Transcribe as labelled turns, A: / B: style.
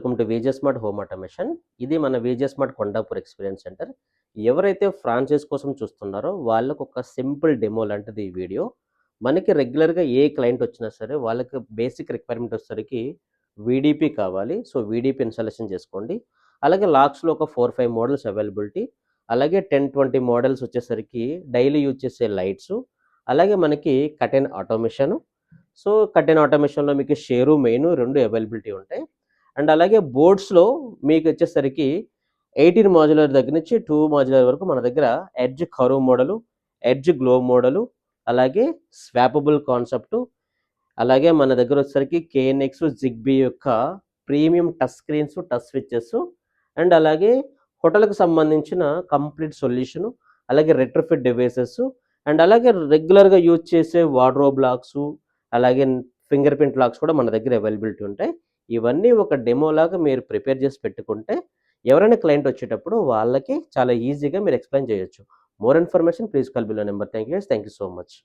A: Welcome to VJ smart home automation. ఇది మన VJ smart Kondapur experience centre. ఎవరైతే franchise కోసం చూస్తున్నారో వాళ్ళకు ఒక సింపుల్ డెమో లాంటిది ఈ వీడియో. మనకి రెగ్యులర్‌గా ఏ క్లయింట్ వచ్చినా సరే వాళ్ళకి బేసిక్ రిక్వైర్మెంట్ వచ్చేసరికి వీడీపీ కావాలి. సో, వీడీపీ ఇన్‌స్టాలేషన్ చేసుకోండి. అలాగే లాక్స్‌లో ఒక 4, 5 మోడల్స్ అవైలబిలిటీ. అలాగే 10, 20 మోడల్స్ వచ్చేసరికి డైలీ యూజ్ చేసే లైట్సు. అలాగే మనకి కర్టెన్ ఆటోమేషను. సో, కర్టెన్ ఆటోమేషన్‌లో మీకు షేరు, మెయిను 2 అవైలబిలిటీ ఉంటాయి. అండ్ అలాగే బోర్డ్స్‌లో మీకొచ్చేసరికి 18 మాడ్యులర్ దగ్గర నుంచి 2 మాడ్యులర్ వరకు మన దగ్గర edge curve model, edge glow model, అలాగే స్వాపబుల్ కాన్సెప్టు, అలాగే మన దగ్గరొచ్చేసరికి కేఎన్ఎక్స్, జిగ్బీ యొక్క premium touch screens, touch switches and అలాగే హోటల్‌కి సంబంధించిన కంప్లీట్ సొల్యూషను, అలాగే రెట్రోఫిట్ డివైసెస్ అండ్ అలాగే రెగ్యులర్‌గా యూజ్ చేసే వార్డ్‌రోబ్ లాక్సు, అలాగే ఫింగర్ ప్రింట్ లాక్స్ కూడా మన దగ్గర అవైలబిలిటీ ఉంటాయి. ఇవన్నీ ఒక డెమోలాగా మీరు ప్రిపేర్ చేసి పెట్టుకుంటే, ఎవరైనా క్లయింట్ వచ్చేటప్పుడు వాళ్ళకి చాలా ఈజీగా మీరు ఎక్స్‌ప్లెయిన్ చేయొచ్చు. More information please call below number. Thank you so much.